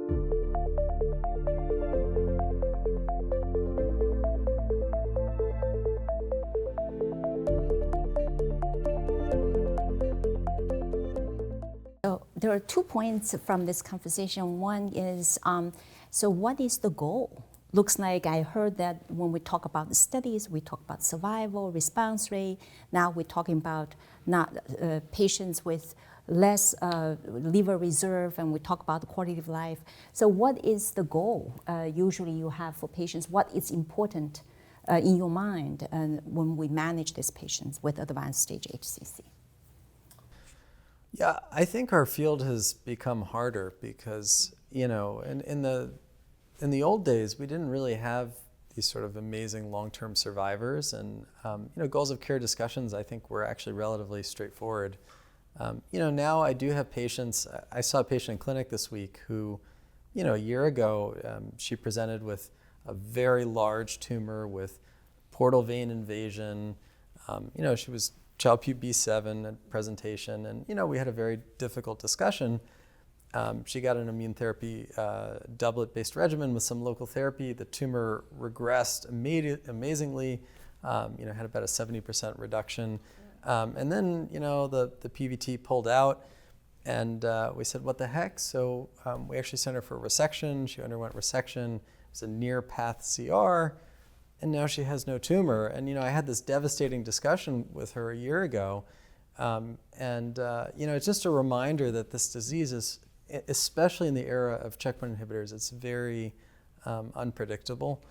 So there are 2 points from this conversation. One is, so what is the goal? Looks like I heard that when we talk about the studies, we talk about survival, response rate. Now we're talking about not patients with less liver reserve, and we talk about the quality of life. So what is the goal usually you have for patients? What is important in your mind when we manage these patients with advanced stage HCC? Yeah, I think our field has become harder because, you know, in the old days, we didn't really have these sort of amazing long-term survivors, and you know, goals of care discussions, I think, were actually relatively straightforward. You know, now I do have patients. I saw a patient in clinic this week who, you know, a year ago, she presented with a very large tumor with portal vein invasion. You know, she was Child-Pugh B7 at presentation, and you know, we had a very difficult discussion. She got an immunotherapy doublet-based regimen with some local therapy. The tumor regressed amazingly. You know, had about a 70% reduction, and then you know, the PVT pulled out, and we said, "What the heck?" So we actually sent her for resection. She underwent resection. It was a near path CR. And now she has no tumor. And you know, I had this devastating discussion with her a year ago, you know, it's just a reminder that this disease is, especially in the era of checkpoint inhibitors, it's very unpredictable.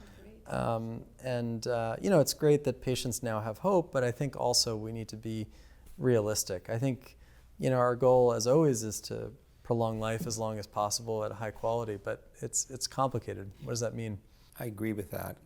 You know, it's great that patients now have hope, but I think also we need to be realistic. I think, you know, our goal, as always, is to prolong life as long as possible at a high quality, but it's complicated. What does that mean? I agree with that.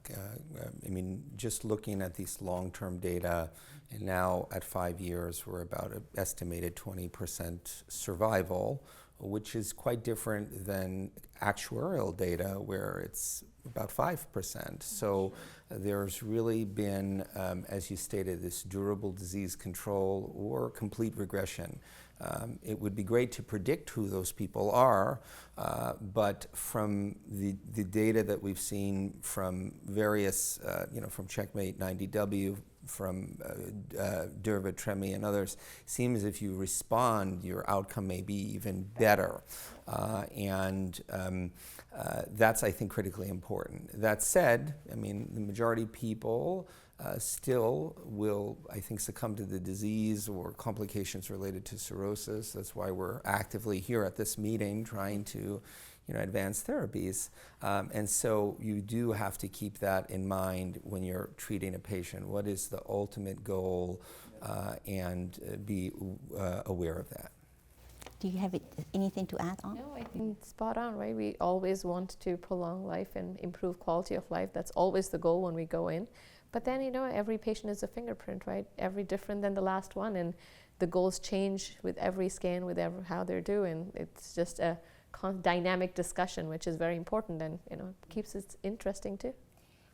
I mean, just looking at these long-term data, and now at 5 years, we're about an estimated 20% survival, which is quite different than actuarial data where it's about 5%. So there's really been, as you stated, this durable disease control or complete regression. It would be great to predict who those people are, but from the data that we've seen from various, you know, from Checkmate 90W, from Durva-Tremi and others, seems if you respond, your outcome may be even better. That's, I think, critically important. That said, I mean, the majority of people still will, I think, succumb to the disease or complications related to cirrhosis. That's why we're actively here at this meeting trying to, you know, advance therapies. And so you do have to keep that in mind when you're treating a patient. What is the ultimate goal, and be aware of that. Do you have anything to add on? No, I think it's spot on, right? We always want to prolong life and improve quality of life. That's always the goal when we go in. But then, you know, every patient is a fingerprint, right? Every different than the last one, and the goals change with every scan, with how they're doing. It's just a dynamic discussion, which is very important, and you know, keeps it interesting too.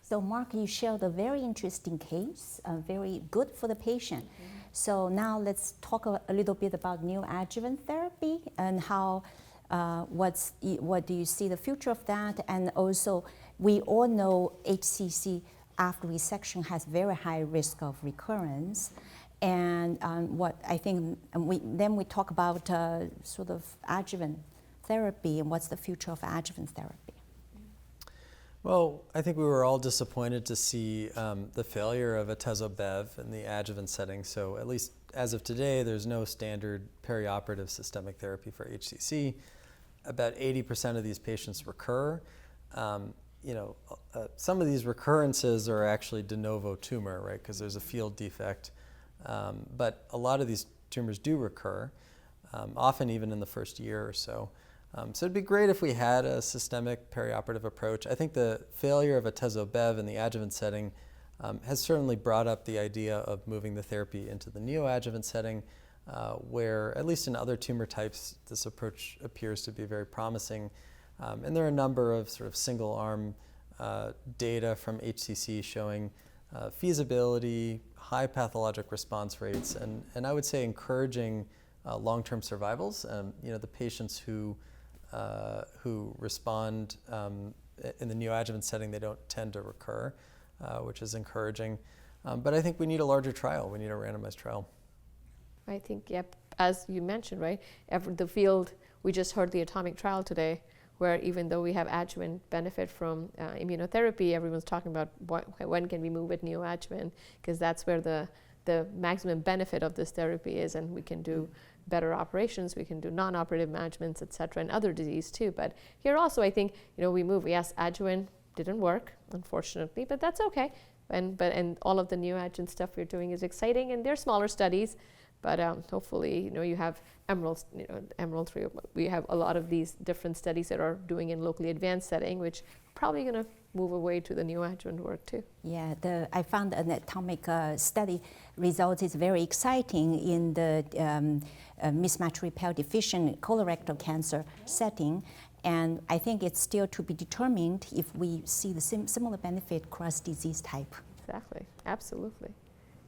So, Mark, you shared a very interesting case, very good for the patient. Mm-hmm. So now let's talk a little bit about neoadjuvant therapy and how, what do you see the future of that? And also, we all know HCC after resection has very high risk of recurrence. And what I think, then we talk about sort of adjuvant therapy and what's the future of adjuvant therapy. Well, I think we were all disappointed to see the failure of atezo-bev in the adjuvant setting. So at least as of today, there's no standard perioperative systemic therapy for HCC. About 80% of these patients recur. You know, some of these recurrences are actually de novo tumor, right? Because there's a field defect. But a lot of these tumors do recur, often even in the first year or so. So it'd be great if we had a systemic perioperative approach. I think the failure of atezo-bev in the adjuvant setting has certainly brought up the idea of moving the therapy into the neoadjuvant setting, where at least in other tumor types, this approach appears to be very promising. And there are a number of sort of single-arm data from HCC showing feasibility, high pathologic response rates, and I would say encouraging long-term survivals. You know, the patients who who respond in the neoadjuvant setting, they don't tend to recur, which is encouraging. But I think we need a larger trial. We need a randomized trial. I think, yep, as you mentioned, right, the field, we just heard the atomic trial today, where even though we have adjuvant benefit from immunotherapy, everyone's talking about when can we move it neoadjuvant, because that's where the maximum benefit of this therapy is, and we can do better operations, we can do non-operative managements, et cetera, and other disease too. But here also, I think, we move. Yes, adjuvant didn't work, unfortunately, but that's okay. And all of the neoadjuvant stuff we're doing is exciting, and they're smaller studies. But hopefully, you have Emerald 3. We have a lot of these different studies that are doing in locally advanced setting, which probably going to move away to the neoadjuvant work too. Yeah, I found an atomic study result is very exciting in the mismatch repair deficient colorectal cancer setting. And I think it's still to be determined if we see the similar benefit across disease type. Exactly, absolutely.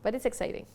But it's exciting.